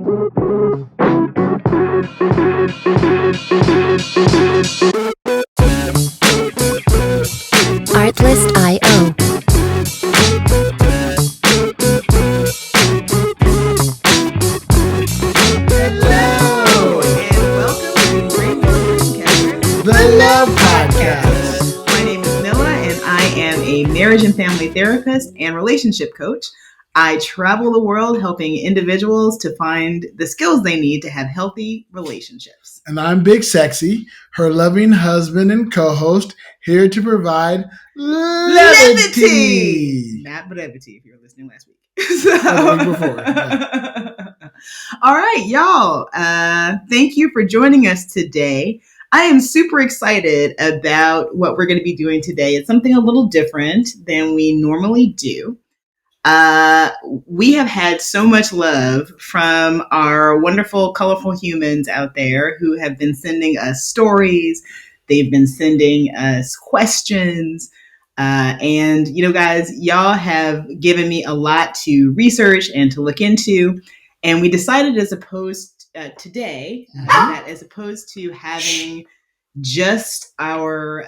Artlist.io. Hello, and welcome to Rainbow Dreamcatcher, The Love Podcast. My name is Nilla, and I am a marriage and family therapist and relationship coach. I travel the world helping individuals to find the skills they need to have healthy relationships. And I'm Big Sexy, her loving husband and co-host, here to provide levity. Not brevity, if you were listening last week. The week before. Yeah. All right, y'all. Thank you for joining us today. I am super excited about what we're going to be doing today. It's something a little different than we normally do. We have had so much love from our wonderful, colorful humans out there who have been sending us stories. They've been sending us questions. And, you know, guys, y'all have given me a lot to research and to look into. And we decided as opposed today, that as opposed to having just our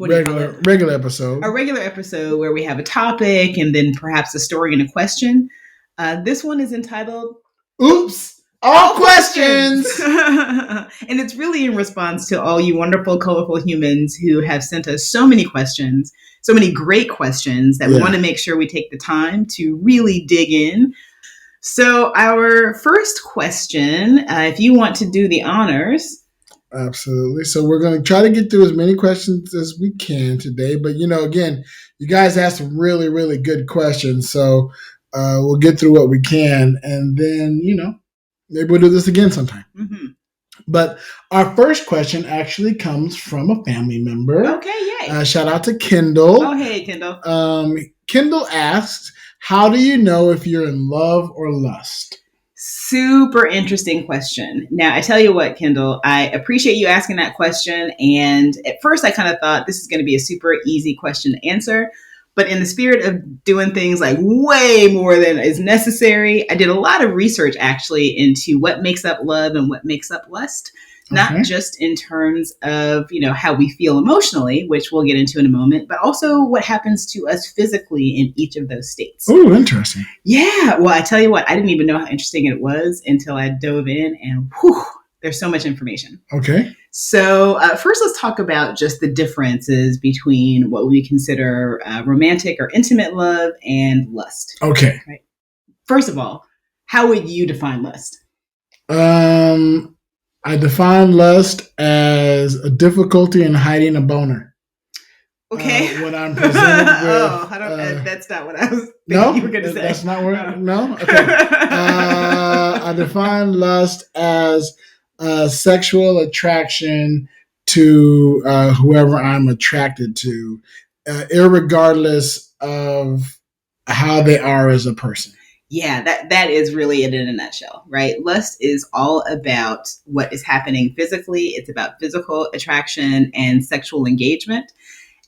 regular episode. A regular episode where we have a topic and then perhaps a story and a question. This one is entitled Oops, All Questions. And it's really in response to all you wonderful, colorful humans who have sent us so many questions, so many great questions that we want to make sure we take the time to really dig in. So our first question, if you want to do the honors. Absolutely. So we're going to try to get through as many questions as we can today. But, you know, again, you guys asked some really, really good questions. So we'll get through what we can. And then, you know, maybe we'll do this again sometime. Mm-hmm. But our first question actually comes from a family member. Okay, yay. Shout out to Kendol. Oh, hey, Kendol. Kendol asks, how do you know if you're in love or lust? Super interesting question. Now, I tell you what, Kendol, I appreciate you asking that question. And at first, I kind of thought this is going to be a super easy question to answer. But in the spirit of doing things like way more than is necessary, I did a lot of research actually into what makes up love and what makes up lust. Not just in terms of, you know, how we feel emotionally, which we'll get into in a moment, but also what happens to us physically in each of those states. Oh, interesting. Yeah. Well, I tell you what, I didn't even know how interesting it was until I dove in and there's so much information. Okay. So first, let's talk about just the differences between what we consider romantic or intimate love and lust. Okay. Right. First of all, how would you define lust? I define lust as a difficulty in hiding a boner. Okay. When I'm presented with... that's not what I was thinking you were going to say. That's not what... No? Okay. I define lust as sexual attraction to whoever I'm attracted to, irregardless of how they are as a person. Yeah, that is really it in a nutshell, right? Lust is all about what is happening physically. It's about physical attraction and sexual engagement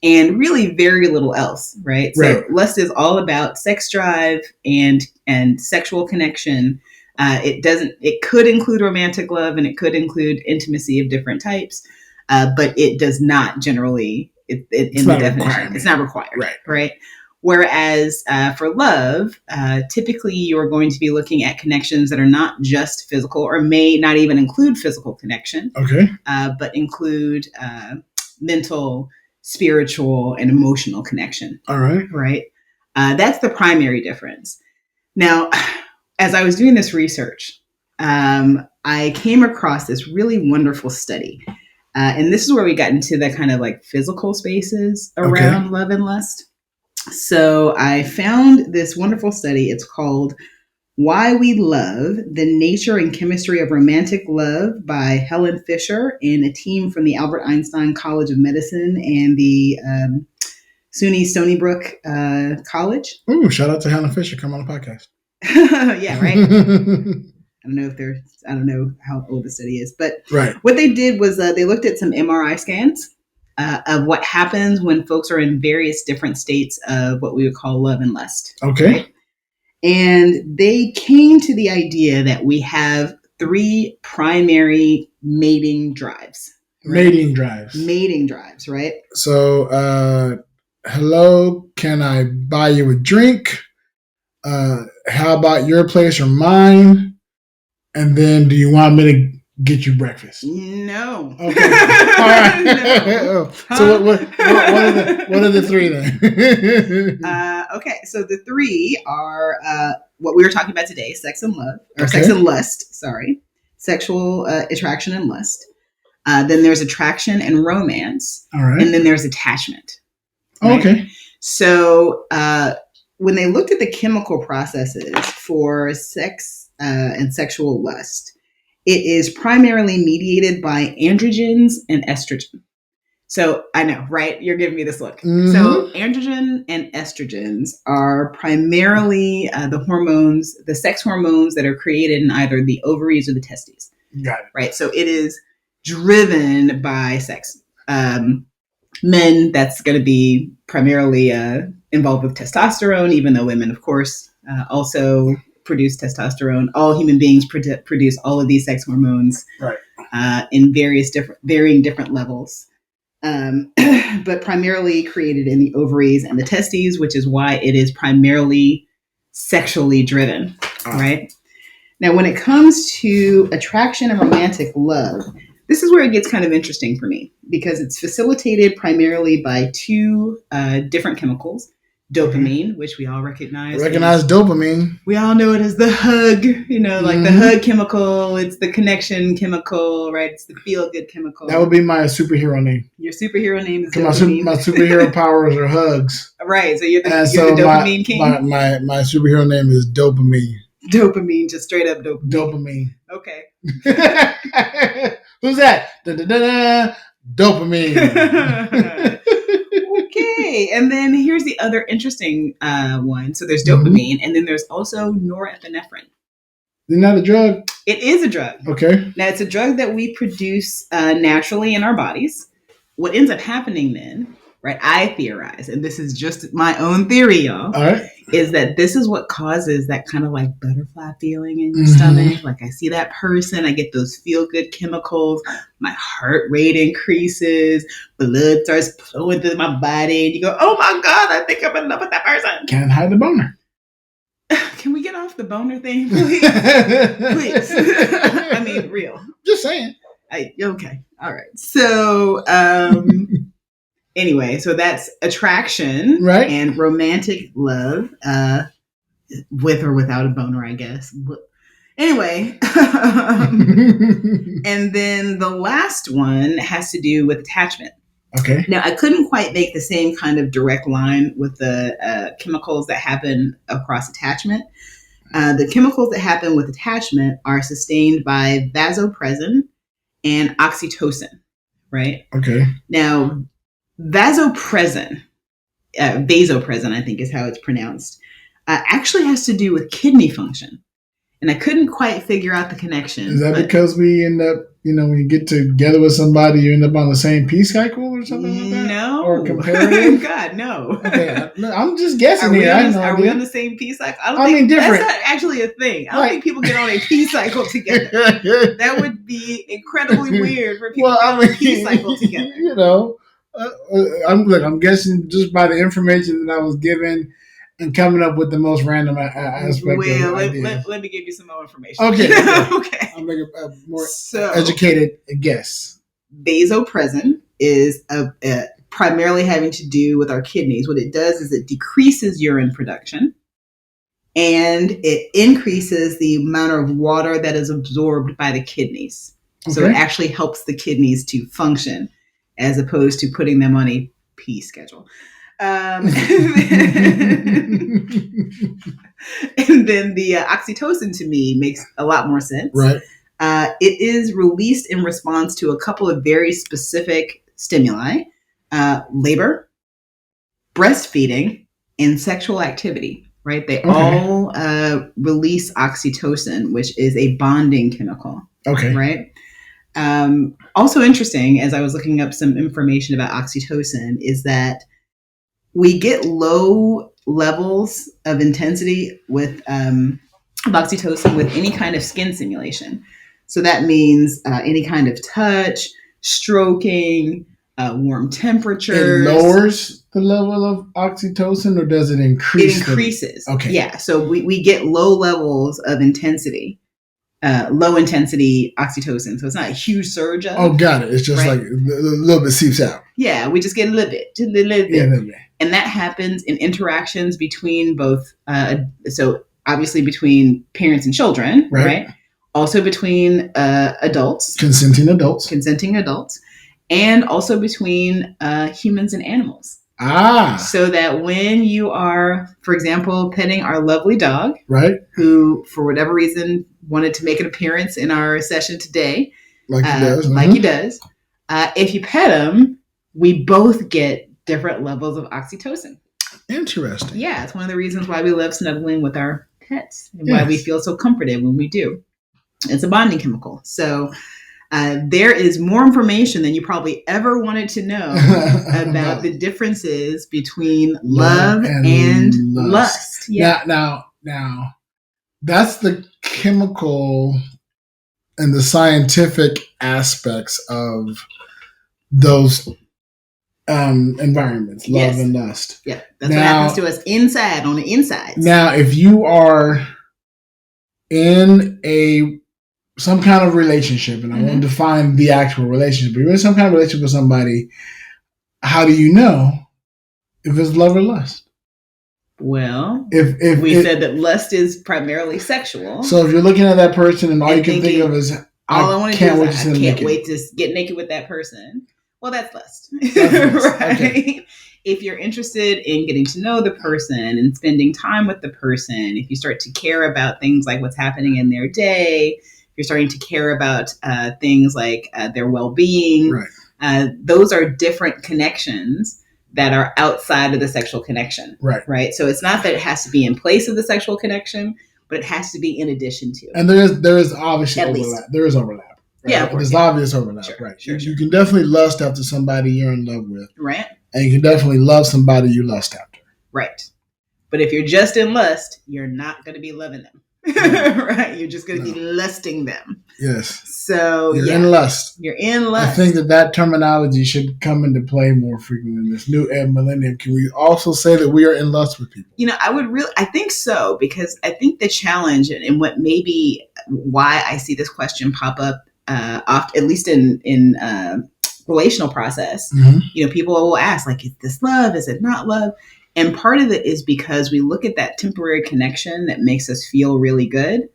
and really very little else, right? So lust is all about sex drive and sexual connection. It could include romantic love and it could include intimacy of different types, but it does not generally, in the definition, it's not required, right? Whereas for love, typically you're going to be looking at connections that are not just physical or may not even include physical connection, but include mental, spiritual, and emotional connection. All right. Right. That's the primary difference. Now, as I was doing this research, I came across this really wonderful study. And this is where we got into the kind of like physical spaces around love and lust. So I found this wonderful study. It's called Why We Love, The Nature and Chemistry of Romantic Love by Helen Fisher and a team from the Albert Einstein College of Medicine and the SUNY Stony Brook College. Ooh, shout out to Helen Fisher. Come on the podcast. Yeah, right. I don't know how old the study is, but what they did was they looked at some MRI scans of what happens when folks are in various different states of what we would call love and lust. Okay. Right? And they came to the idea that we have 3 primary mating drives. Right? Mating drives, right? So, hello, can I buy you a drink? How about your place or mine? And then, do you want me to get you breakfast? No. Okay. All right. No. So what are the 3 then? Okay. So the 3 are what we were talking about today: sex and love, or sex and lust. Sorry, sexual attraction and lust. Then there's attraction and romance. All right. And then there's attachment. Right? Okay. So when they looked at the chemical processes for sex and sexual lust, it is primarily mediated by androgens and estrogen. So I know, right? You're giving me this look. Mm-hmm. So androgen and estrogens are primarily the hormones, the sex hormones that are created in either the ovaries or the testes. Got it. Right. So it is driven by sex. Men, that's going to be primarily involved with testosterone, even though women, of course, also produce testosterone. All human beings produce all of these sex hormones, right, in varying different levels, but primarily created in the ovaries and the testes, which is why it is primarily sexually driven, right? Now, when it comes to attraction and romantic love, this is where it gets kind of interesting for me, because it's facilitated primarily by 2 different chemicals. Dopamine, which we all recognize. Dopamine. We all know it as the hug, like the hug chemical. It's the connection chemical, right? It's the feel-good chemical. That would be my superhero name. Your superhero name is dopamine. My superhero powers are hugs. Right, so you're the dopamine king? My superhero name is Dopamine. Dopamine, just straight up dopamine. Dopamine. Okay. Who's that? Da-da-da-da. Dopamine. Okay, and then here's the other interesting one. So there's dopamine, and then there's also norepinephrine. Isn't that a drug? It is a drug. Okay. Now, it's a drug that we produce naturally in our bodies. What ends up happening then, right, I theorize, and this is just my own theory, y'all, all right, is that this is what causes that kind of like butterfly feeling in your stomach. Like, I see that person, I get those feel-good chemicals, my heart rate increases, blood starts flowing through my body, and you go, oh my God, I think I'm in love with that person. Can't hide the boner. Can we get off the boner thing, please? Please. I mean, real. Just saying. Okay. All right. So, anyway, so that's attraction, right, and romantic love, with or without a boner, I guess. Anyway, and then the last one has to do with attachment. Okay. Now, I couldn't quite make the same kind of direct line with the chemicals that happen across attachment. The chemicals that happen with attachment are sustained by vasopressin and oxytocin, right? Okay. Now, vasopressin, I think is how it's pronounced, actually has to do with kidney function. And I couldn't quite figure out the connection. Is that because we end up, when you get together with somebody, you end up on the same pee cycle or something like that? No. Or comparative? God, no. Okay, I'm just guessing here. Are we on the same pee cycle? I think different. That's not actually a thing. I don't think people get on a pee cycle together. That would be incredibly weird for people to get on a pee cycle together. I'm guessing just by the information that I was given and coming up with the most random aspect. Well, let me give you some more information. Okay. Okay. I'll make a more educated guess. Vasopressin is primarily having to do with our kidneys. What it does is it decreases urine production, and it increases the amount of water that is absorbed by the kidneys. Okay. So it actually helps the kidneys to function, as opposed to putting them on a pee schedule. And then the oxytocin, to me, makes a lot more sense. Right. It is released in response to a couple of very specific stimuli: labor, breastfeeding, and sexual activity. Right. They all release oxytocin, which is a bonding chemical. Okay. Right. Also interesting, as I was looking up some information about oxytocin, is that we get low levels of intensity with oxytocin with any kind of skin stimulation. So that means any kind of touch, stroking, warm temperatures. It lowers the level of oxytocin, or does it increase? It increases. Okay. Yeah. So we get low levels of intensity, low intensity oxytocin. So it's not a huge surge of. Oh, got it. It's just like a little bit seeps out. Yeah. We just get a little bit. Just a little bit. Yeah, a little bit. And that happens in interactions between both, so obviously between parents and children, right? Also between adults. Consenting adults. And also between humans and animals. So that when you are, for example, petting our lovely dog, who for whatever reason wanted to make an appearance in our session today, like he does, if you pet him, we both get different levels of oxytocin. Interesting. Yeah, it's one of the reasons why we love snuggling with our pets and why we feel so comforted when we do. It's a bonding chemical. So there is more information than you probably ever wanted to know about the differences between love and lust. Yeah. Now, that's the chemical and the scientific aspects of those environments, love and lust. Yeah, that's what happens to us inside, on the inside. Now, if you are in some kind of relationship, and I won't define the actual relationship, but you're in some kind of relationship with somebody, how do you know if it's love or lust? Well, if we said that lust is primarily sexual. So if you're looking at that person and all you can think of is, I can't wait to get naked with that person. Well, that's lust. Right? Okay. If you're interested in getting to know the person and spending time with the person, if you start to care about things like what's happening in their day, you're starting to care about things like their well-being. Those are different connections that are outside of the sexual connection. Right. So it's not that it has to be in place of the sexual connection, but it has to be in addition to. And there is obviously overlap. There is overlap. Right? Yeah, there's obvious overlap. You can definitely lust after somebody you're in love with. Right. And you can definitely love somebody you lust after. Right. But if you're just in lust, you're not going to be loving them. Right. You're just going to be lusting them. Yes. So you're in lust. You're in lust. I think that terminology should come into play more frequently in this new millennium. Can we also say that we are in lust with people? I think so, because I think the challenge and what maybe why I see this question pop up often, at least in relational process, people will ask, like, is this love? Is it not love? And part of it is because we look at that temporary connection that makes us feel really good,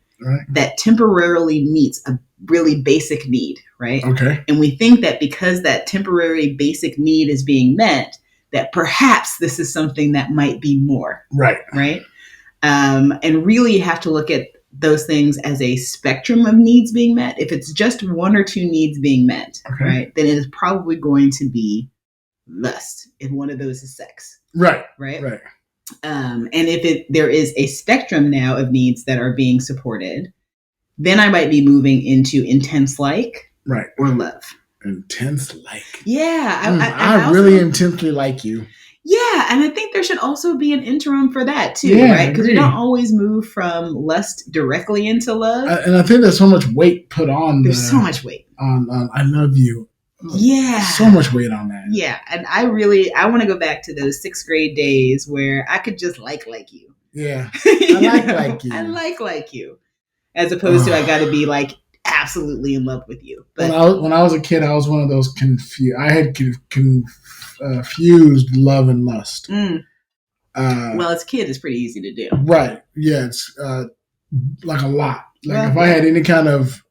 that temporarily meets a really basic need, right? Okay. And we think that because that temporary basic need is being met, that perhaps this is something that might be more. Right. And really you have to look at those things as a spectrum of needs being met. If it's just one or two needs being met, right, then it is probably going to be lust. If one of those is sex. Right. And if there is a spectrum now of needs that are being supported, then I might be moving into intense like, or love. Intense like. Yeah. I really intensely like you. Yeah, and I think there should also be an interim for that too, right? Because we don't always move from lust directly into love. And I think there's so much weight put on. There's so much weight on I love you. Yeah. So much weight on that. Yeah. And I want to go back to those 6th grade days where I could just like you. Yeah. I like you. I like you. As opposed to I got to be like absolutely in love with you. But when I was a kid, I was one of those confused. I had confused love and lust. Well, as a kid, it's pretty easy to do. Right. Yeah. It's like a lot. Like if I had any kind of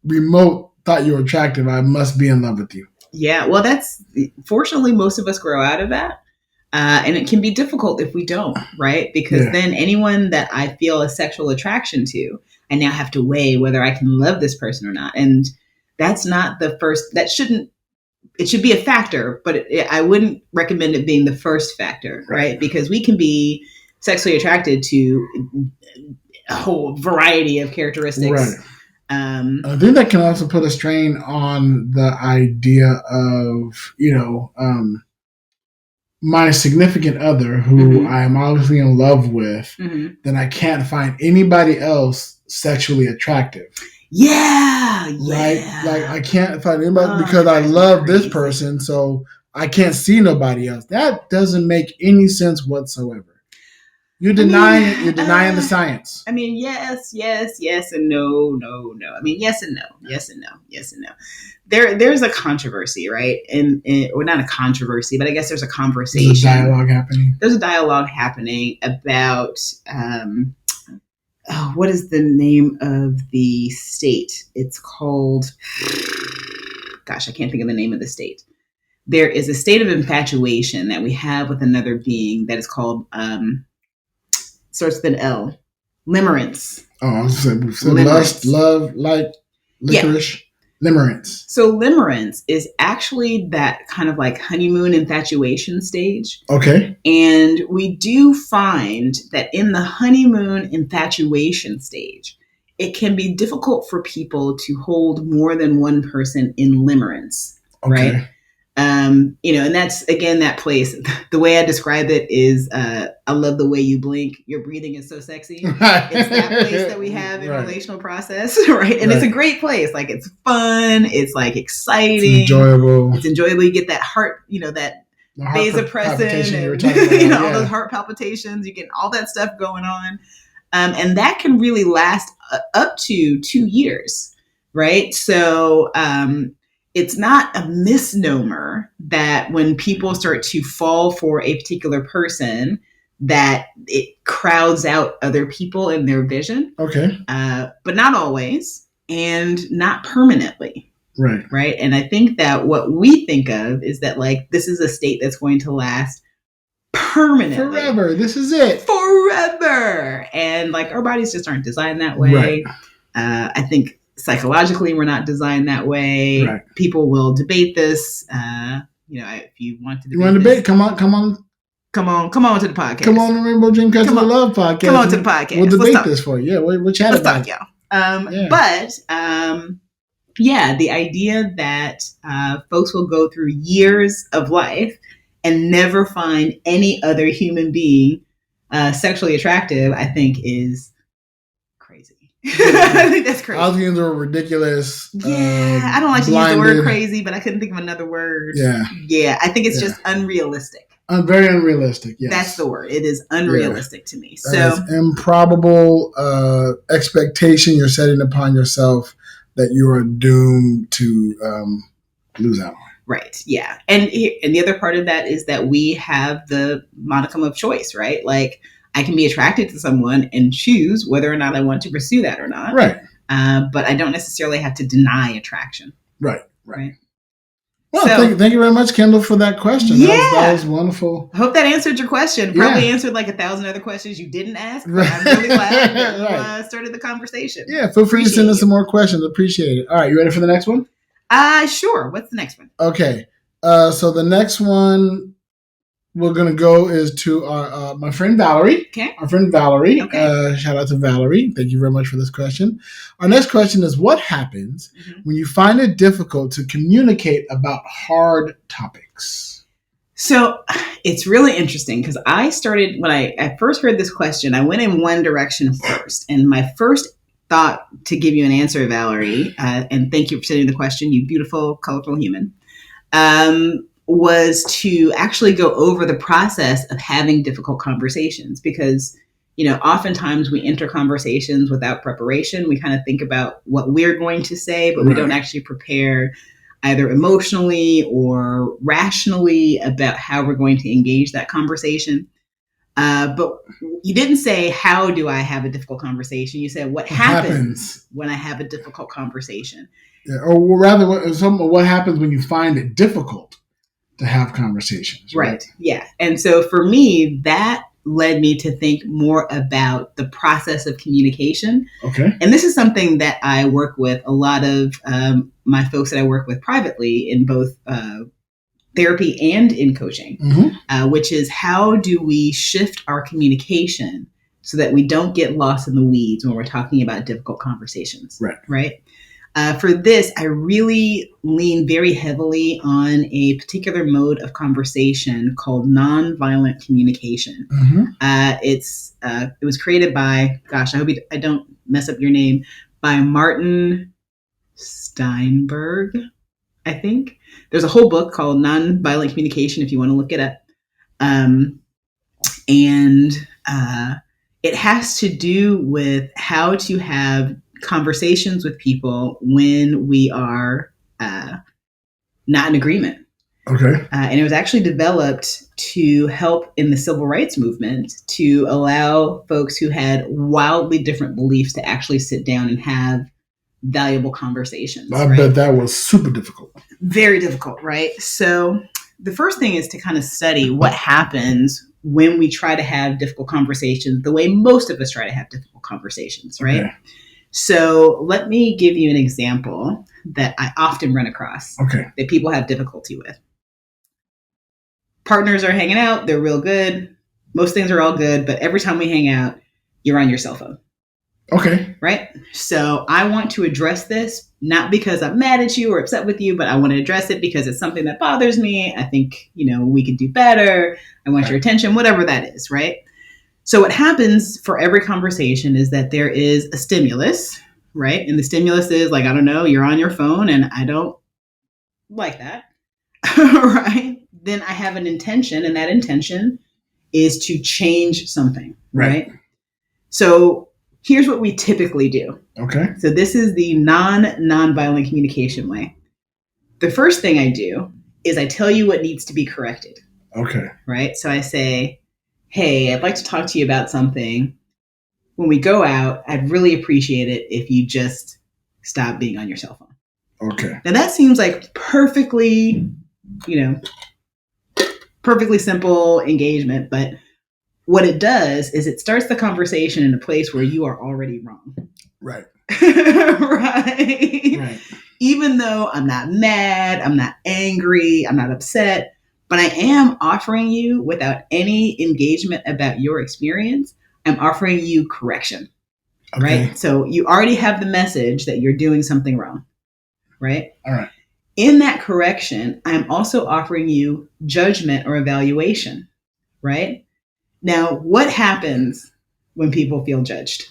remote thought you were attractive, I must be in love with you. Yeah, well, fortunately, most of us grow out of that. And it can be difficult if we don't, right? Because then anyone that I feel a sexual attraction to, I now have to weigh whether I can love this person or not. And that's not it should be a factor, but I wouldn't recommend it being the first factor, right? Because we can be sexually attracted to a whole variety of characteristics. Right. I think that can also put a strain on the idea of, my significant other, who I am obviously in love with, then I can't find anybody else sexually attractive. Yeah. Right? Like, I can't find anybody because I love this person, so I can't see nobody else. That doesn't make any sense whatsoever. You're denying it. You're denying the science. I mean, yes, and no. I mean, yes and no. There's a controversy, right? Or not a controversy, but I guess there's a conversation. There's a dialogue happening. There's a dialogue happening about what is the name of the state? It's called. Gosh, I can't think of the name of the state. There is a state of infatuation that we have with another being that is called. Starts with an L. Limerence. Oh, I was saying lust, love, like licorice. Yeah. Limerence. So limerence is actually that kind of like honeymoon infatuation stage. Okay. And we do find that in the honeymoon infatuation stage, it can be difficult for people to hold more than one person in limerence. Okay. Right? And that's, again, that place. The way I describe it is, I love the way you blink. Your breathing is so sexy. It's that place that we have in relational process, right? And it's a great place. Like, it's fun. It's like exciting. It's enjoyable. You get that heart, that vasopressin and all those heart palpitations. You get all that stuff going on. And that can really last up to 2 years, right? So, it's not a misnomer that when people start to fall for a particular person, that it crowds out other people in their vision. Okay. But not always, and not permanently. Right. Right. And I think that what we think of is that, like, this is a state that's going to last permanently. Forever. This is it. Forever. And, like, our bodies just aren't designed that way. Right. I think psychologically, we're not designed that way. Right. People will debate this. If you want to debate, come on to the podcast. Come on to Rainbow Dreamcatcher Love podcast. Come on to the podcast. We'll debate this for you. Yeah, we'll chat about it. But the idea that folks will go through years of life and never find any other human being sexually attractive, I think is crazy. I think that's crazy. I was using the word ridiculous. Yeah, I don't like to use the word crazy, but I couldn't think of another word. Yeah, I think it's just unrealistic. Very unrealistic. Yes, that's the word. It is unrealistic to me. So improbable expectation you're setting upon yourself that you are doomed to lose out on. Right. Yeah, and the other part of that is that we have the modicum of choice, right? Like, I can be attracted to someone and choose whether or not I want to pursue that or not. Right. But I don't necessarily have to deny attraction. Right. Well, thank you very much, Kendol, for that question. Yeah. That was wonderful. I hope that answered your question. Probably answered like 1,000 other questions you didn't ask. But I'm really glad that you started the conversation. Yeah, feel free to send us some more questions. Appreciate it. All right, you ready for the next one? Sure. What's the next one? Okay. So the next one we're going to go is to my friend Valerie. Okay. Our friend Valerie. Okay. Shout out to Valerie. Thank you very much for this question. Our next question is, what happens when you find it difficult to communicate about hard topics? So it's really interesting because I started, when I first heard this question, I went in one direction first. And my first thought to give you an answer, Valerie, and thank you for sending the question, you beautiful, colorful human, was to actually go over the process of having difficult conversations, because, oftentimes we enter conversations without preparation. We kind of think about what we're going to say, but we don't actually prepare either emotionally or rationally about how we're going to engage that conversation. But you didn't say, how do I have a difficult conversation? You said, what happens when I have a difficult conversation? Yeah, or rather, what happens when you find it difficult to have conversations? Right. Yeah. And so for me, that led me to think more about the process of communication. Okay. And this is something that I work with a lot of my folks that I work with privately in both therapy and in coaching, which is, how do we shift our communication so that we don't get lost in the weeds when we're talking about difficult conversations? Right. Right. For this, I really lean very heavily on a particular mode of conversation called nonviolent communication. Mm-hmm. It was created by, gosh, I hope I don't mess up your name, by Martin Steinberg, I think. There's a whole book called Nonviolent Communication if you want to look it up. It has to do with how to have conversations with people when we are not in agreement. Okay. And it was actually developed to help in the civil rights movement to allow folks who had wildly different beliefs to actually sit down and have valuable conversations. I bet that was super difficult. Very difficult, right? So the first thing is to kind of study what happens when we try to have difficult conversations, the way most of us try to have difficult conversations, right? Okay. So let me give you an example that I often run across that people have difficulty with. Partners are hanging out. They're real good. Most things are all good. But every time we hang out, you're on your cell phone. Okay. Right? So I want to address this, not because I'm mad at you or upset with you, but I want to address it because it's something that bothers me. I think, we could do better. I want your attention, whatever that is, right? So what happens for every conversation is that there is a stimulus, right? And the stimulus is like, I don't know, you're on your phone and I don't like that, right? Then I have an intention, and that intention is to change something, right? So here's what we typically do. Okay. So this is the nonviolent communication way. The first thing I do is I tell you what needs to be corrected. Okay. Right? So I say, hey, I'd like to talk to you about something. When we go out, I'd really appreciate it if you just stop being on your cell phone. Okay. Now that seems like perfectly simple engagement, but what it does is it starts the conversation in a place where you are already wrong. Right. Right. Even though I'm not mad, I'm not angry, I'm not upset, but I am offering you, without any engagement about your experience, I'm offering you correction. Okay. Right? So you already have the message that you're doing something wrong. Right? All right. In that correction, I'm also offering you judgment or evaluation. Right? Now, what happens when people feel judged?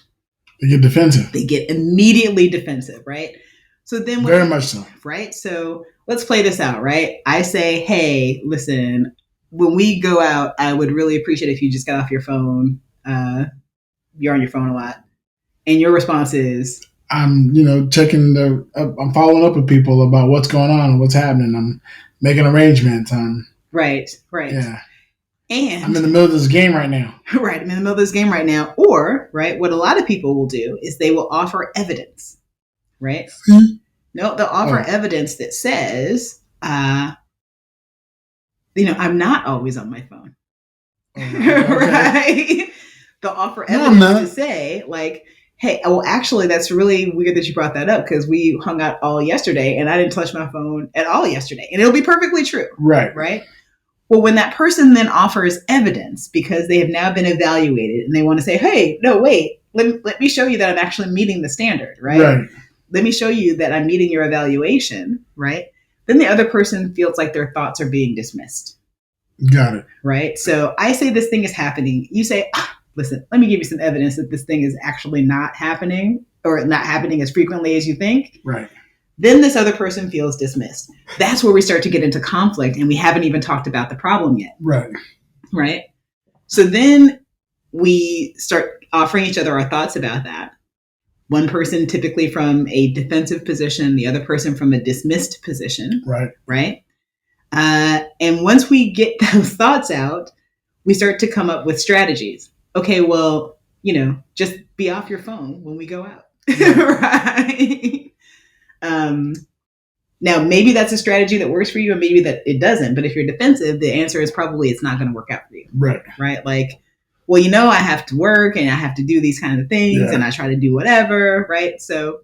They get defensive. They get immediately defensive, right? So then, very much so, right? So let's play this out, right? I say, hey, listen, when we go out, I would really appreciate if you just got off your phone. You're on your phone a lot. And your response is? I'm, checking I'm following up with people about what's going on and what's happening. I'm making arrangements. Right. Yeah. And I'm in the middle of this game right now. Right. I'm in the middle of this game right now. Or, right, what a lot of people will do is they will offer evidence, right? No, they'll offer evidence that says, I'm not always on my phone. Right? They'll offer evidence to say, like, hey, well, actually, that's really weird that you brought that up because we hung out all yesterday and I didn't touch my phone at all yesterday. And it'll be perfectly true. Right. Right? Well, when that person then offers evidence because they have now been evaluated and they want to say, hey, no, wait, let me show you that I'm actually meeting the standard, right? Let me show you that I'm meeting your evaluation, right? Then the other person feels like their thoughts are being dismissed. Got it. Right? So I say this thing is happening. You say, listen, let me give you some evidence that this thing is actually not happening or not happening as frequently as you think. Right. Then this other person feels dismissed. That's where we start to get into conflict and we haven't even talked about the problem yet. Right. Right. So then we start offering each other our thoughts about that. One person typically from a defensive position, the other person from a dismissed position. Right. Right. And once we get those thoughts out, we start to come up with strategies. Okay, well, just be off your phone when we go out. Right. Now, maybe that's a strategy that works for you and maybe that it doesn't. But if you're defensive, the answer is probably it's not going to work out for you. Right. Right. Like, well, I have to work and I have to do these kind of things and I try to do whatever. Right. So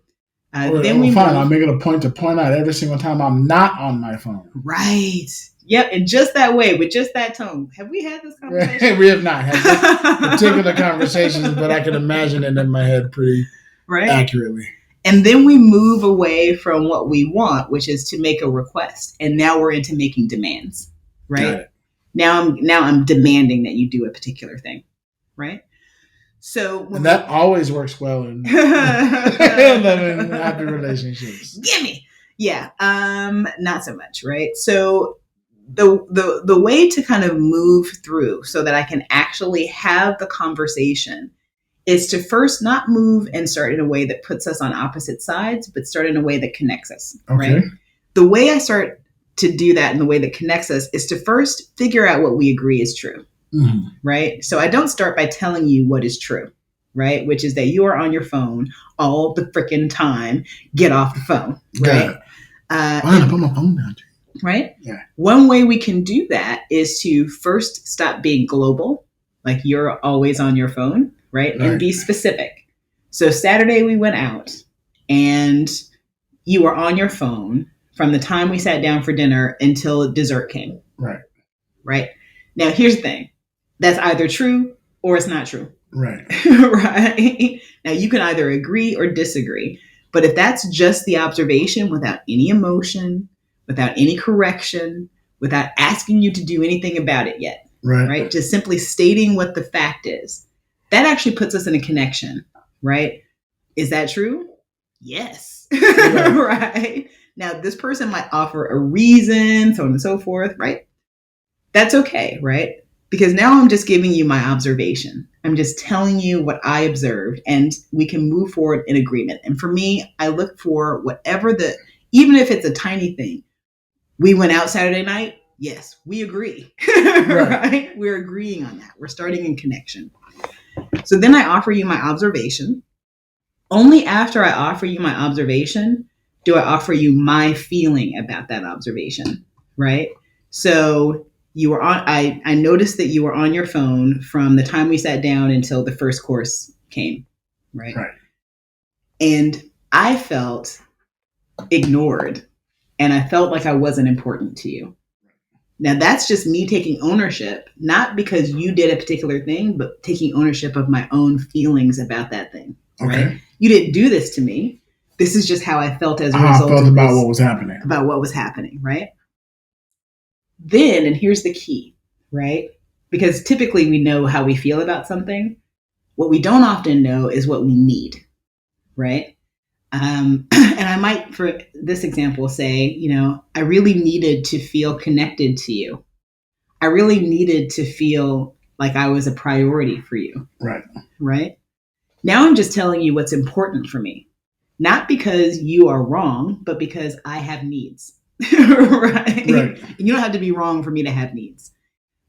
then we fine. I'll make it a point to point out every single time I'm not on my phone. Right. Yep. And just that way, with just that tone. Have we had this conversation? We have not had this particular conversations, but I can imagine it in my head pretty accurately. And then we move away from what we want, which is to make a request. And now we're into making demands, right? Now I'm demanding that you do a particular thing, right? So and that always works well in loving, happy relationships. Gimme. Yeah. Not so much, right? So the way to kind of move through so that I can actually have the conversation is to first not move and start in a way that puts us on opposite sides, but start in a way that connects us, right? The way I start to do that in the way that connects us is to first figure out what we agree is true, right? So I don't start by telling you what is true, right? Which is that you are on your phone all the freaking time. Get off the phone, right? I put my phone down. Right? Yeah. One way we can do that is to first stop being global, like you're always on your phone, right? And be specific. So Saturday we went out and you were on your phone from the time we sat down for dinner until dessert came. Right. Right. Now, here's the thing. That's either true or it's not true. Right. Right. Now, you can either agree or disagree. But if that's just the observation without any emotion, without any correction, without asking you to do anything about it yet, right? Just simply stating what the fact is, that actually puts us in a connection, right? Is that true? Yes. Right. Now, this person might offer a reason, so on and so forth, right? That's okay, right? Because now I'm just giving you my observation. I'm just telling you what I observed, and we can move forward in agreement. And for me, I look for whatever even if it's a tiny thing. We went out Saturday night. Yes, we agree, right? We're agreeing on that. We're starting in connection. So then I offer you my observation. Only after I offer you my observation do I offer you my feeling about that observation, right? So you were on, I noticed that you were on your phone from the time we sat down until the first course came, right? And I felt ignored. And I felt like I wasn't important to you. Now, that's just me taking ownership, not because you did a particular thing, but taking ownership of my own feelings about that thing. Right? You didn't do this to me. This is just how I felt as a result of about what was happening. About what was happening, right? Then, and here's the key, right? Because typically we know how we feel about something. What we don't often know is what we need, right? And I might, for this example, say, I really needed to feel connected to you. I really needed to feel like I was a priority for you. Right. Now I'm just telling you what's important for me, not because you are wrong, but because I have needs. Right. And you don't have to be wrong for me to have needs.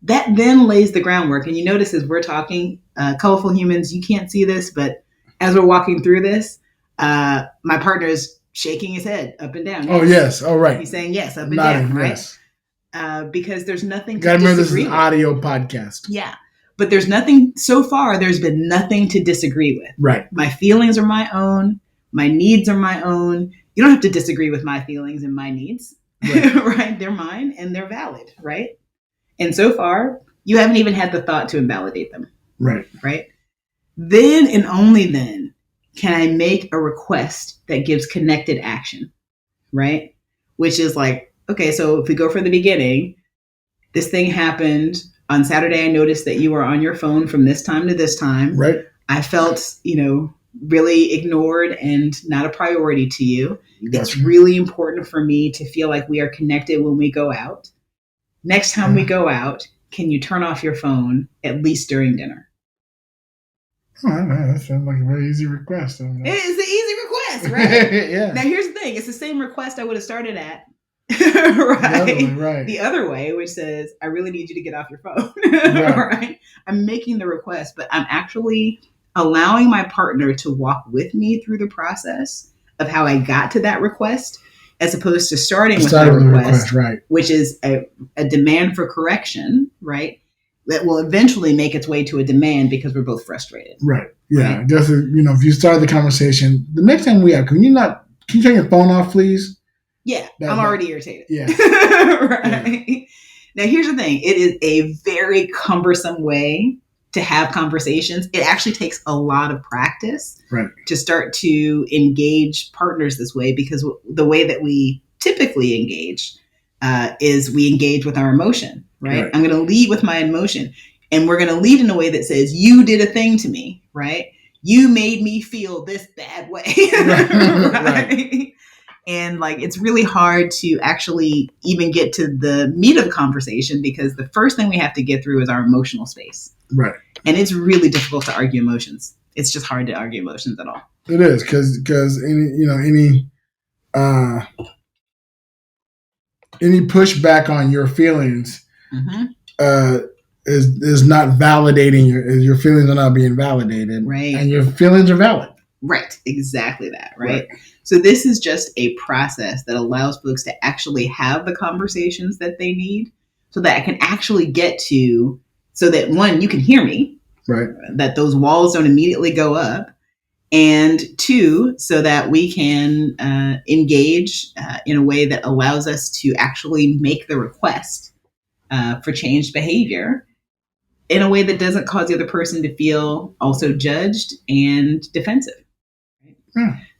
That then lays the groundwork. And you notice as we're talking, colorful humans, you can't see this, but as we're walking through this, my partner is shaking his head up and down. Oh, yes. Oh, right. He's saying yes, up and down, right? Yes. Because there's nothing to disagree with. Gotta remember this is an audio podcast. Yeah. But there's nothing, so far, there's been nothing to disagree with. Right. My feelings are my own. My needs are my own. You don't have to disagree with my feelings and my needs, right? They're mine and they're valid, right? And so far, you haven't even had the thought to invalidate them. Right. Then and only then can I make a request that gives connected action, right? Which is like, okay, so if we go from the beginning, this thing happened on Saturday. I noticed that you were on your phone from this time to this time. Right. I felt, really ignored and not a priority to you. Gotcha. It's really important for me to feel like we are connected when we go out. Next time we go out, can you turn off your phone at least during dinner? Oh, that sounds like a very easy request. It is an easy request, right? Yeah. Now, here's the thing. It's the same request I would have started at, right? The other way, which says, I really need you to get off your phone, right? I'm making the request, but I'm actually allowing my partner to walk with me through the process of how I got to that request, as opposed to starting with that request, right? Which is a demand for correction, right? That will eventually make its way to a demand because we're both frustrated. Right. Yeah. Right? Just, if you start the conversation, the next time we have, can you turn your phone off, please? Yeah. I'm already irritated. Yeah. Right. Yeah. Now, here's the thing. It is a very cumbersome way to have conversations. It actually takes a lot of practice right. to start to engage partners this way, because the way that we typically engage is we engage with our emotion, right? I'm going to lead with my emotion, and we're going to lead in a way that says, you did a thing to me, right? You made me feel this bad way. Right? And like, it's really hard to actually even get to the meat of the conversation, because the first thing we have to get through is our emotional space. Right. And it's really difficult to argue emotions. It's just hard to argue emotions at all. It is, because any pushback on your feelings is not validating your feelings are not being validated, right? And your feelings are valid, right? Exactly that, right? So this is just a process that allows folks to actually have the conversations that they need, so that I can actually get to, so that one, you can hear me, right? That those walls don't immediately go up. And two, so that we can engage in a way that allows us to actually make the request for changed behavior in a way that doesn't cause the other person to feel also judged and defensive.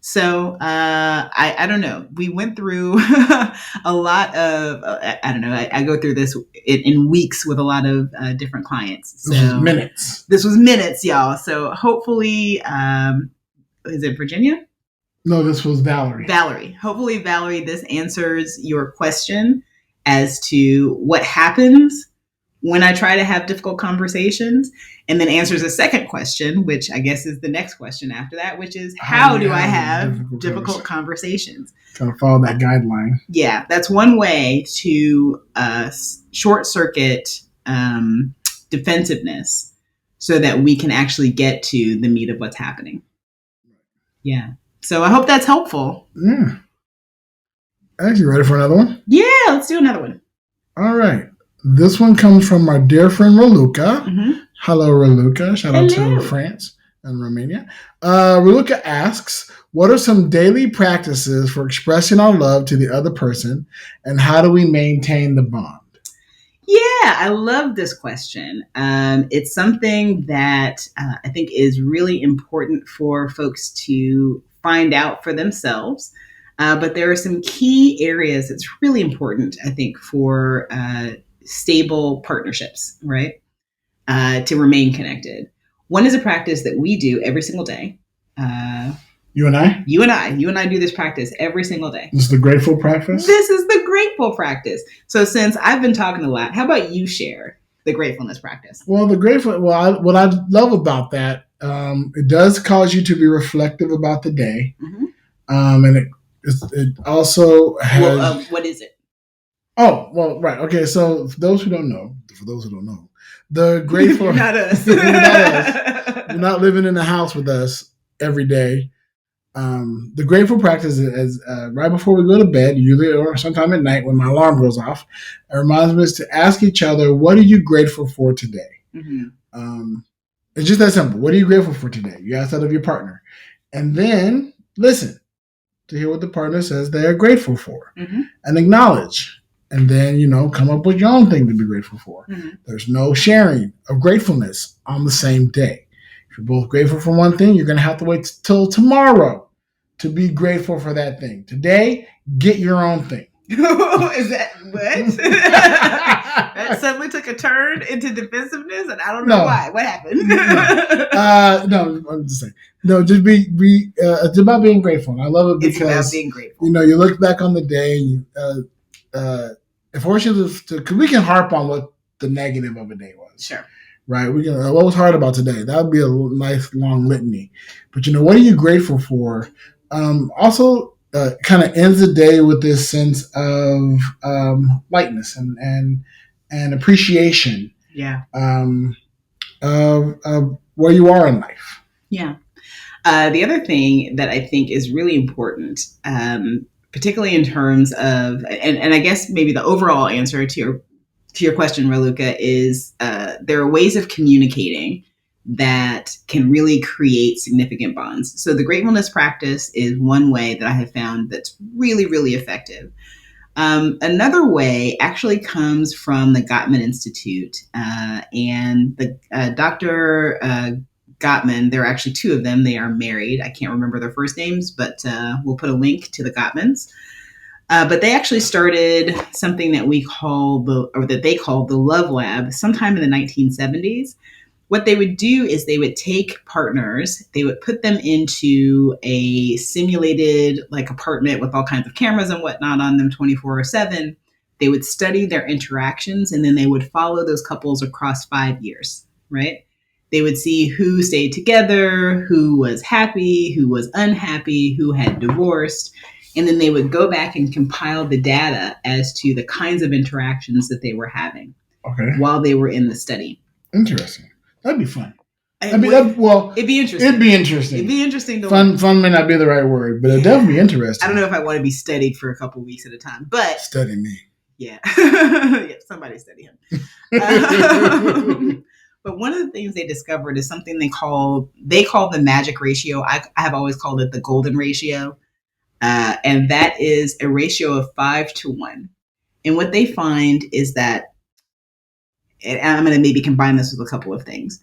So I don't know. We went through a lot of, I don't know, I go through this in weeks with a lot of different clients. So This was minutes, y'all. So hopefully, is it Virginia? No, this was Valerie. Valerie. Hopefully, Valerie, this answers your question as to what happens when I try to have difficult conversations, and then answers a second question, which I guess is the next question after that, which is, how do I have difficult conversations? Kind of follow that guideline. Yeah, that's one way to short circuit defensiveness, so that we can actually get to the meat of what's happening. Yeah. So I hope that's helpful. Yeah. Actually, ready for another one? Yeah, let's do another one. All right. This one comes from our dear friend Raluca. Hello, Raluca. Shout out to France and Romania. Raluca asks, what are some daily practices for expressing our love to the other person, and how do we maintain the bond? Yeah, I love this question. It's something that I think is really important for folks to find out for themselves. But there are some key areas that's really important, I think, for stable partnerships, right? To remain connected. One is a practice that we do every single day. You and I? You and I do this practice every single day. This is the grateful practice? This is the grateful practice. So since I've been talking a lot, how about you share the gratefulness practice? Well, what I love about that, it does cause you to be reflective about the day. And it also has... what is it? Oh, well, right. Okay, so for those who don't know, the grateful... You're not us. You're not us. You're not living in the house with us every day. The grateful practice is right before we go to bed, usually or sometime at night when my alarm goes off. It reminds us to ask each other, what are you grateful for today? It's just that simple. What are you grateful for today? You ask that of your partner. And then listen to hear what the partner says they are grateful for, and acknowledge. And then, come up with your own thing to be grateful for. There's no sharing of gratefulness on the same day. If you're both grateful for one thing, you're going to have to wait till tomorrow to be grateful for that thing. Today, get your own thing. Is that what? That suddenly took a turn into defensiveness, and I don't know why. What happened? No, I'm just saying. No, just be. It's about being grateful. And I love it because it's about being grateful. You look back on the day. If we're because we can harp on what the negative of a day was. Sure. Right. We can. What was hard about today? That would be a nice long litany. But what are you grateful for? Also, kind of ends the day with this sense of lightness and appreciation. Yeah. Of where you are in life. Yeah. The other thing that I think is really important, particularly in terms of, and I guess maybe the overall answer to your question, Raluca, is there are ways of communicating that can really create significant bonds. So the gratefulness practice is one way that I have found that's really, really effective. Another way actually comes from the Gottman Institute, and the Dr. Gottman. There are actually two of them. They are married. I can't remember their first names, but we'll put a link to the Gottmans. But they actually started something that we call that they called the Love Lab sometime in the 1970s. What they would do is they would take partners, they would put them into a simulated like apartment with all kinds of cameras and whatnot on them 24/7. They would study their interactions, and then they would follow those couples across 5 years, right? They would see who stayed together, who was happy, who was unhappy, who had divorced. And then they would go back and compile the data as to the kinds of interactions that they were having while they were in the study. Interesting. That'd be fun. It'd be interesting. It'd be interesting. It'd be interesting to fun. Fun may not be the right word, but it'd definitely be interesting. I don't know if I want to be studied for a couple of weeks at a time, but study me. Yeah, yeah. Somebody study him. But one of the things they discovered is something they call the magic ratio. I have always called it the golden ratio, and that is a ratio of 5-1. And what they find is that. And I'm going to maybe combine this with a couple of things.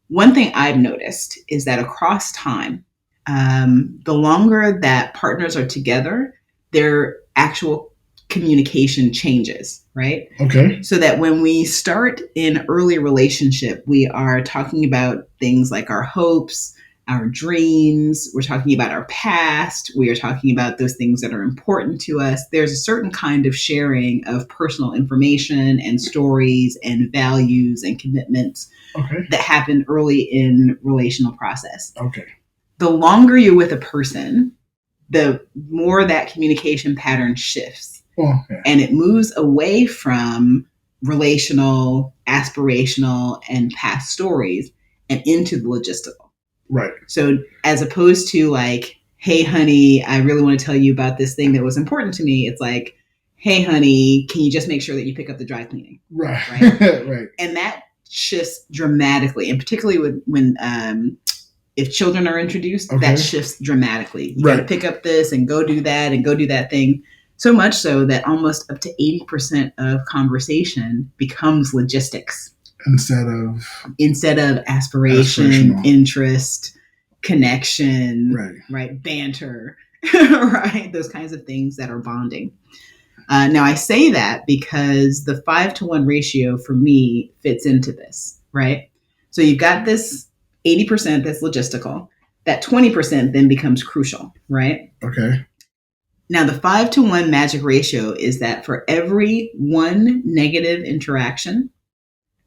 One thing I've noticed is that across time, the longer that partners are together, their actual communication changes, right? Okay. So that when we start in early relationship, we are talking about things like our hopes, our dreams. We're talking about our past. We are talking about those things that are important to us. There's a certain kind of sharing of personal information and stories and values and commitments that happen early in relational process. Okay. The longer you're with a person, the more that communication pattern shifts. And it moves away from relational, aspirational, and past stories and into the logistical. Right. So as opposed to like, hey, honey, I really want to tell you about this thing that was important to me. It's like, hey, honey, can you just make sure that you pick up the dry cleaning? Right. Right. And that shifts dramatically. And particularly when if children are introduced, that shifts dramatically. You got to pick up this and go do that and go do that thing. So much so that almost up to 80% of conversation becomes logistics. Instead of aspiration, interest, connection, right, banter, right, those kinds of things that are bonding. Now I say that because the 5-1 ratio for me fits into this, right? So you've got this 80% that's logistical. That 20% then becomes crucial, right? Okay. Now the 5-1 magic ratio is that for every one negative interaction,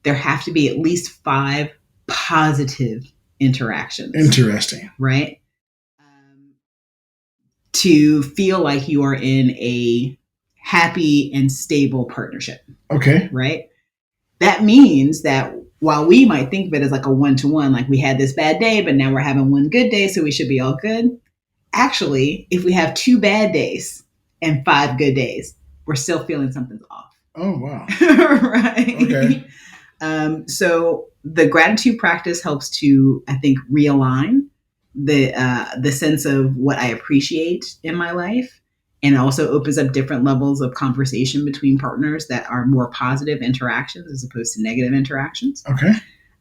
there have to be at least 5 positive interactions. Interesting. Right? To feel like you are in a happy and stable partnership. Okay. Right? That means that while we might think of it as like a 1-1, like we had this bad day, but now we're having one good day, so we should be all good. Actually, if we have 2 bad days and 5 good days, we're still feeling something's off. Oh, wow. Right? Okay. So the gratitude practice helps to, I think, realign the sense of what I appreciate in my life, and also opens up different levels of conversation between partners that are more positive interactions as opposed to negative interactions. Okay.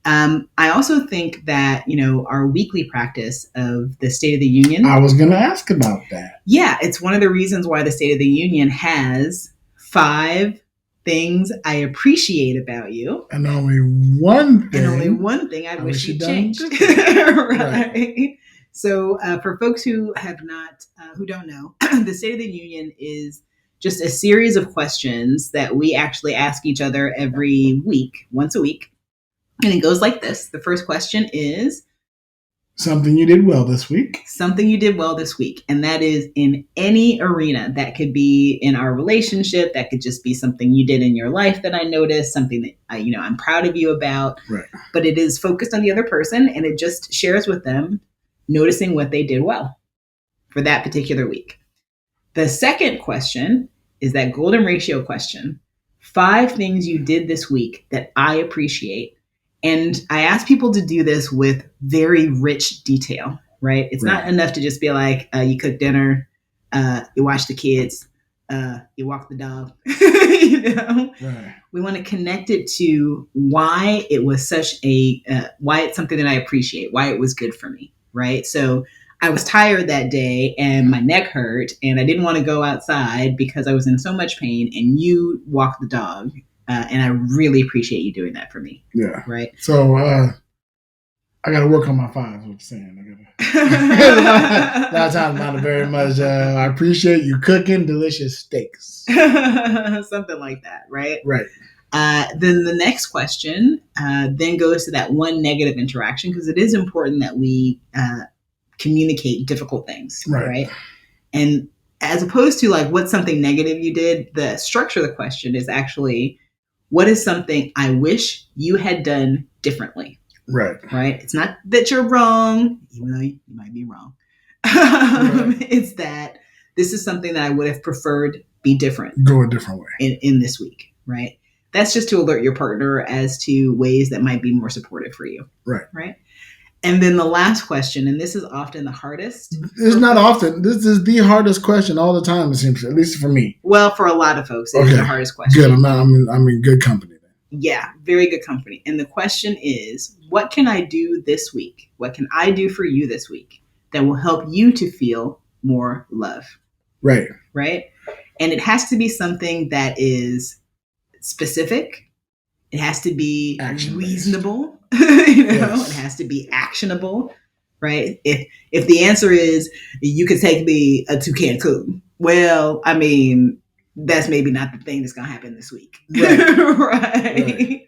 I also think that, our weekly practice of the State of the Union. I was going to ask about that. Yeah, it's one of the reasons why the State of the Union has 5 things I appreciate about you. And only one thing I wish you'd changed. Right. So for folks who don't know, the State of the Union is just a series of questions that we actually ask each other every week, once a week. And it goes like this. The first question is, something you did well this week. Something you did well this week. And that is in any arena. That could be in our relationship. That could just be something you did in your life that I noticed, something that I'm proud of you about. Right. But it is focused on the other person, and it just shares with them noticing what they did well for that particular week. The second question is that golden ratio question. 5 things you did this week that I appreciate. And I ask people to do this with very rich detail, right? It's not enough to just be like, you cook dinner, you watch the kids, you walk the dog. You know? Right. We want to connect it to why it was why it's something that I appreciate, why it was good for me, right? So I was tired that day and my neck hurt and I didn't want to go outside because I was in so much pain, and you walk the dog. And I really appreciate you doing that for me. Yeah. Right. So I got to work on my fives. What you're saying? A lot of times, not very much. I appreciate you cooking delicious steaks. Something like that, right? Right. Then the next question then goes to that one negative interaction, because it is important that we communicate difficult things, right? And as opposed to like what's something negative you did, the structure of the question is actually, what is something I wish you had done differently? Right. Right. It's not that you're wrong, even though you might be wrong. Right. It's that this is something that I would have preferred be different. Go a different way in this week. Right. That's just to alert your partner as to ways that might be more supportive for you. Right. Right. And then the last question, and this is often the hardest. It's not often. This is the hardest question all the time, it seems, at least for me. Well, for a lot of folks, it's the hardest question. Good. I'm in good company then. Yeah, very good company. And the question is, what can I do this week? What can I do for you this week that will help you to feel more love? Right. Right. And it has to be something that is specific. It has to be reasonable. Yes. It has to be actionable, right? If the answer is you could take me to Cancun, well, I mean, that's maybe not the thing that's gonna happen this week, right?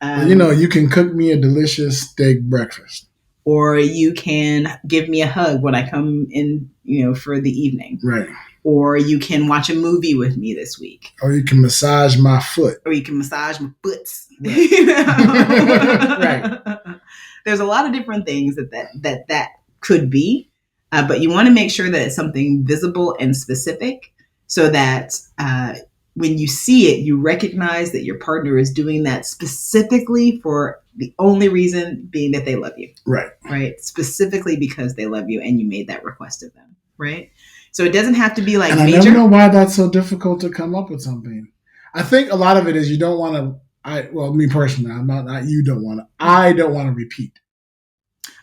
Right. You can cook me a delicious steak breakfast, or you can give me a hug when I come in, for the evening, right? Or you can watch a movie with me this week. Or you can massage my foot. Or you can massage my foots. Right. Right. There's a lot of different things that could be. But you want to make sure that it's something visible and specific so that when you see it, you recognize that your partner is doing that specifically for the only reason being that they love you. Right. Right. Specifically because they love you and you made that request of them. Right. So it doesn't have to be like and major. I never know why that's so difficult to come up with something. I think a lot of it is you don't want to, me personally, I'm not you don't want to, I don't want to repeat.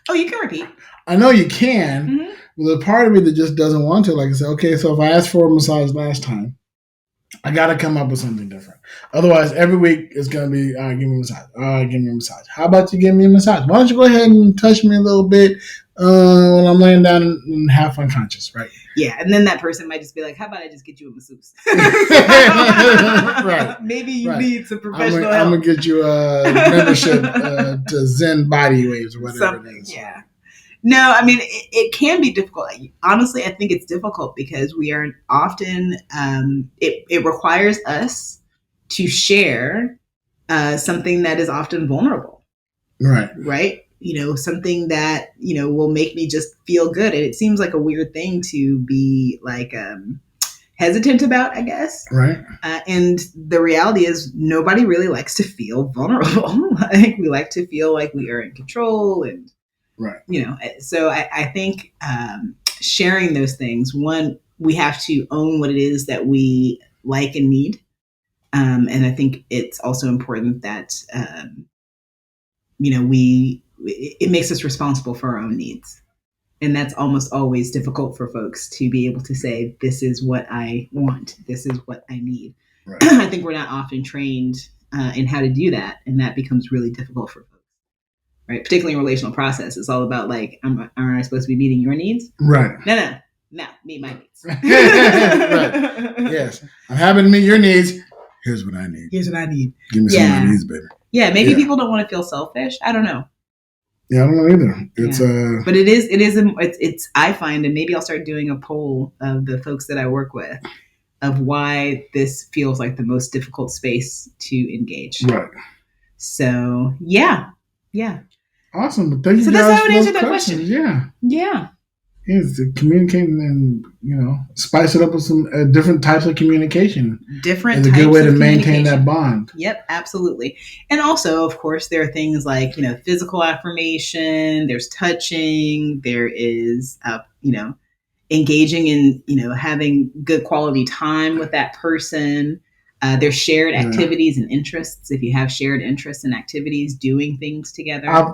Oh, you can repeat. I know you can. Mm-hmm. But there's a part of me that just doesn't want to. Like I said, okay, so if I asked for a massage last time, I got to come up with something different. Otherwise, every week it's going to be, give me a massage. Give me a massage. How about you give me a massage? Why don't you go ahead and touch me a little bit when I'm laying down and half unconscious, right? Yeah, and then that person might just be like, how about I just get you a masseuse? Right. Maybe you need some professional help. I'm going to get you a membership to Zen Body Waves or whatever it is. Yeah. No, I mean, it can be difficult. Honestly, I think it's difficult because we are often, it requires us to share something that is often vulnerable. Right. Right? Something that, will make me just feel good. And it seems like a weird thing to be like hesitant about, I guess. Right. And the reality is nobody really likes to feel vulnerable. Like we like to feel like we are in control and, right. So I think sharing those things, one, we have to own what it is that we like and need. And I think it's also important that, it makes us responsible for our own needs. And that's almost always difficult for folks to be able to say, this is what I want. This is what I need. Right. I think we're not often trained in how to do that. And that becomes really difficult for folks. Right, particularly in relational process, it's all about like, aren't I supposed to be meeting your needs? Right. No, meet my needs. Right. Yes, I'm happy to meet your needs. Here's what I need. Give me some of my needs, baby. Yeah, maybe people don't want to feel selfish. I don't know. Yeah, I don't know either. It's but it's. I find, and maybe I'll start doing a poll of the folks that I work with, of why this feels like the most difficult space to engage. Right. So yeah. Awesome. But thank you so guys that's how I would answer that question. Yeah. Yeah. Yes, communicating and spice it up with some different types of communication. Different types of communication. It's a good way to maintain that bond. Yep, absolutely. And also, of course, there are things like physical affirmation. There's touching. There is engaging in, having good quality time with that person, their shared activities and interests. If you have shared interests and activities, doing things together. I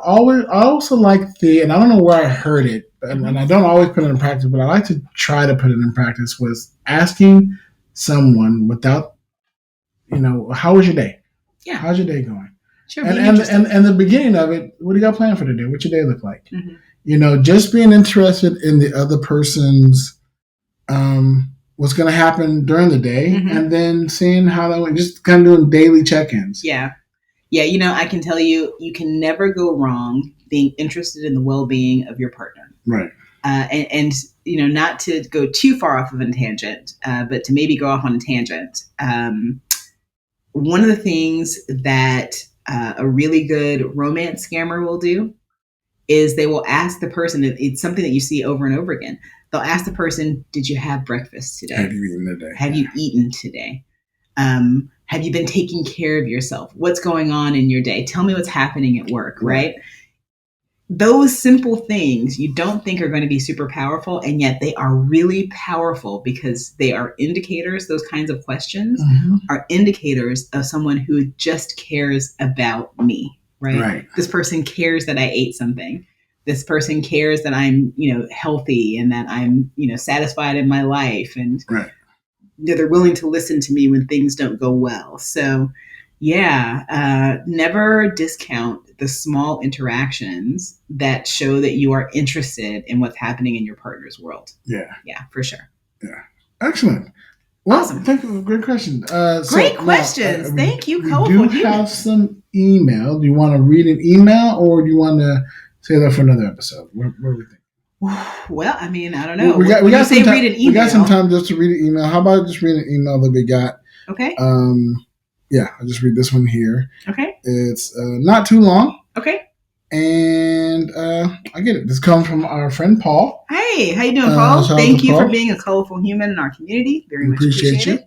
also like and I don't know where I heard it, and I don't always put it in practice, but I like to try to put it in practice, was asking someone without, how was your day? Yeah. How's your day going? Sure. And the beginning of it, what do you got planned for today? What's your day look like? Just being interested in the other person's, what's going to happen during the day, and then seeing how that went, just kind of doing daily check-ins. Yeah. Yeah. I can tell you, you can never go wrong being interested in the well-being of your partner. Right. And not to go too far off of a tangent, but to maybe go off on a tangent. One of the things that a really good romance scammer will do is they will ask the person, it's something that you see over and over again. They'll ask the person, did you have breakfast today? Have you eaten today? Have you eaten today? Have you been taking care of yourself? What's going on in your day? Tell me what's happening at work, right? Those simple things you don't think are going to be super powerful, and yet they are really powerful because they are indicators. Those kinds of questions are indicators of someone who just cares about me, right? This person cares that I ate something. This person cares that I'm, healthy and that I'm, satisfied in my life, and they're willing to listen to me when things don't go well. So, never discount the small interactions that show that you are interested in what's happening in your partner's world. Yeah, for sure. Yeah, excellent. Well, awesome. Thank you. Great question. Great questions. Thank you, Colorful. We do have some email. Do you want to read an email, or do you want to say that for another episode? What do we think? Well, I mean, I don't know. We got some time. Read an email. We got some time just to read an email. How about just read an email that we got? Okay. Yeah, I'll just read this one here. Okay. It's not too long. Okay. And I get it. This comes from our friend Paul. Hey, how you doing, Paul? Thank you for being a colorful human in our community. Very much appreciate you.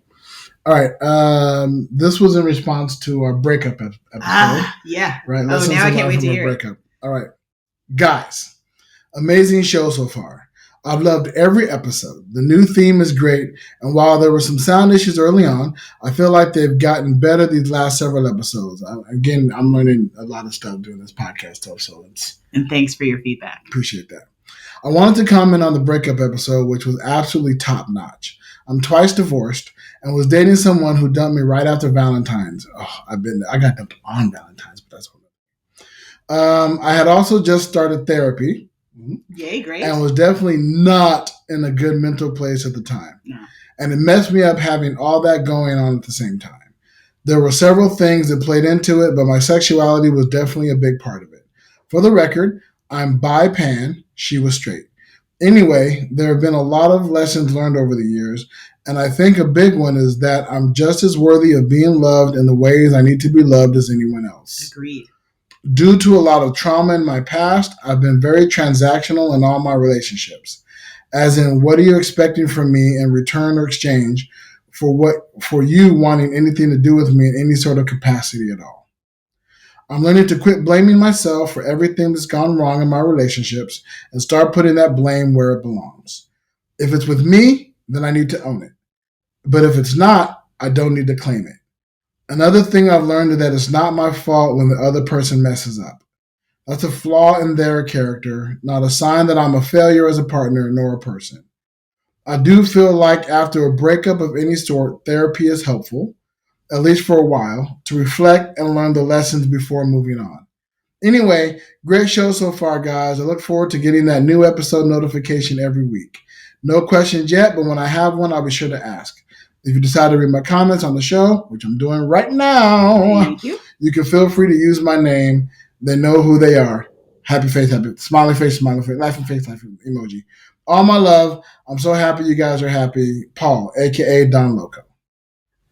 All right. This was in response to our breakup episode. Yeah. Right. Now I can't wait to hear it. All right. Guys, amazing show so far. I've loved every episode. The new theme is great, and while there were some sound issues early on, I feel like they've gotten better these last several episodes. Again, I'm learning a lot of stuff doing this podcast, and thanks for your feedback. Appreciate that. I wanted to comment on the breakup episode, which was absolutely top-notch. I'm twice divorced and was dating someone who dumped me right after Valentine's. Oh, I got dumped on Valentine's, but that's what. I had also just started therapy. Yay, great. And was definitely not in a good mental place at the time. No. And it messed me up having all that going on at the same time. There were several things that played into it, but my sexuality was definitely a big part of it. For the record, I'm bi-pan, she was straight. Anyway, there have been a lot of lessons learned over the years, and I think a big one is that I'm just as worthy of being loved in the ways I need to be loved as anyone else. Agreed. Due to a lot of trauma in my past, I've been very transactional in all my relationships. As in, what are you expecting from me in return or exchange for you wanting anything to do with me in any sort of capacity at all? I'm learning to quit blaming myself for everything that's gone wrong in my relationships and start putting that blame where it belongs. If it's with me, then I need to own it. But if it's not, I don't need to claim it. Another thing I've learned is that it's not my fault when the other person messes up. That's a flaw in their character, not a sign that I'm a failure as a partner nor a person. I do feel like after a breakup of any sort, therapy is helpful, at least for a while, to reflect and learn the lessons before moving on. Anyway, great show so far, guys. I look forward to getting that new episode notification every week. No questions yet, but when I have one, I'll be sure to ask. If you decide to read my comments on the show, which I'm doing right now, thank you. You can feel free to use my name. They know who they are. Happy face, smiley face, laughing emoji. All my love. I'm so happy you guys are happy. Paul, a.k.a. Don Loco.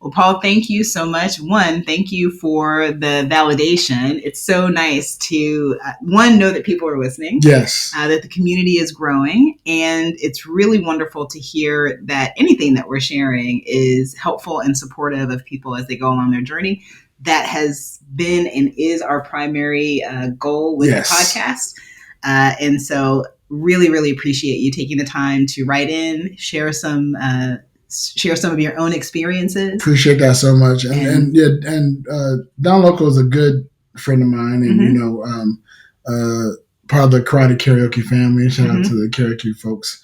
Well, Paul, thank you so much. One, thank you for the validation. It's so nice to, know that people are listening. Yes. That the community is growing. And it's really wonderful to hear that anything that we're sharing is helpful and supportive of people as they go along their journey. That has been and is our primary goal with the podcast. And so really, really appreciate you taking the time to write in, share some of your own experiences. Appreciate that so much. And Don Loco is a good friend of mine, and part of the Karate Karaoke family. Shout out to the karaoke folks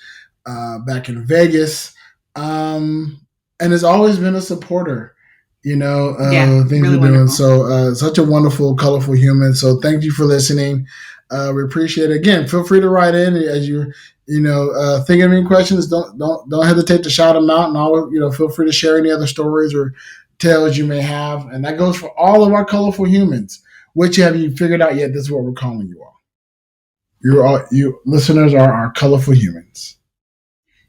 back in Vegas, and has always been a supporter. Things really we're doing. Wonderful. So such a wonderful, colorful human. So thank you for listening. We appreciate it. Again, feel free to write in as you think of any questions. Don't hesitate to shout them out, and always, feel free to share any other stories or tales you may have. And that goes for all of our colorful humans. Which have you figured out yet? This is what we're calling you all. You listeners are our colorful humans.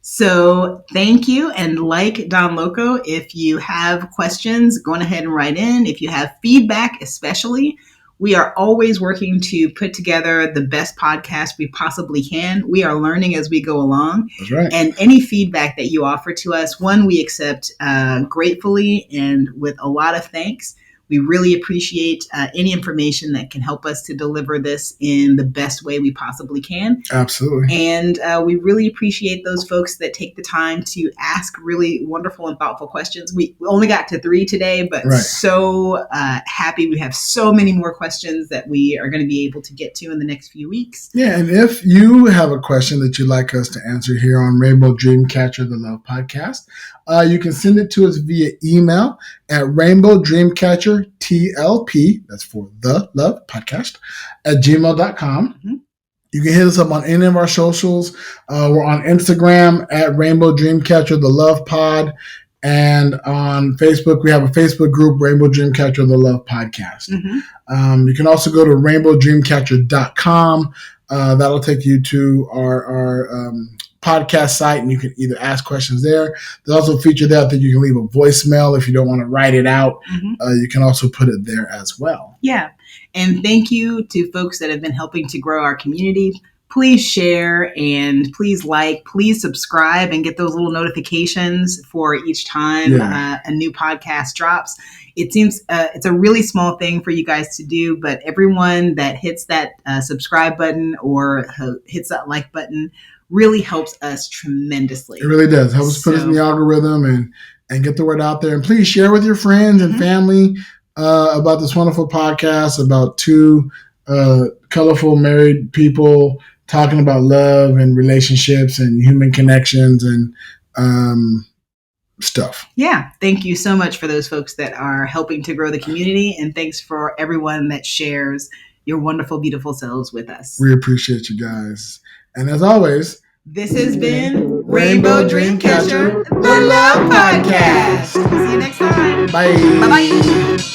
So thank you. And like Don Loco, if you have questions, go on ahead and write in. If you have feedback, especially, we are always working to put together the best podcast we possibly can. We are learning as we go along. That's right. And any feedback that you offer to us, one, we accept gratefully and with a lot of thanks. We really appreciate any information that can help us to deliver this in the best way we possibly can. Absolutely. And we really appreciate those folks that take the time to ask really wonderful and thoughtful questions. We only got to 3 today, but so happy we have so many more questions that we are going to be able to get to in the next few weeks. Yeah, and if you have a question that you'd like us to answer here on Rainbow Dreamcatcher, the Love Podcast, you can send it to us via email at rainbowdreamcatchertlp, that's for the Love Podcast, at gmail.com. Mm-hmm. You can hit us up on any of our socials. We're on Instagram at Rainbow Dreamcatcher, the Love Pod. And on Facebook, we have a Facebook group, Rainbow Dreamcatcher, the Love Podcast. Mm-hmm. You can also go to rainbowdreamcatcher.com. That'll take you to our podcast site, and you can either ask questions there. There's also a feature there that you can leave a voicemail if you don't want to write it out. Mm-hmm. You can also put it there as well. Yeah. And thank you to folks that have been helping to grow our community. Please share and please please subscribe and get those little notifications for each time a new podcast drops. It seems it's a really small thing for you guys to do, but everyone that hits that subscribe button or hits that like button really helps us tremendously. It really does. Helps us put us in the algorithm and get the word out there. And please share with your friends and family about this wonderful podcast about 2 colorful married people talking about love and relationships and human connections and stuff. Yeah. Thank you so much for those folks that are helping to grow the community. And thanks for everyone that shares your wonderful, beautiful selves with us. We appreciate you guys. And as always, this has been Rainbow Dreamcatcher, the Love Podcast. See you next time. Bye. Bye-bye.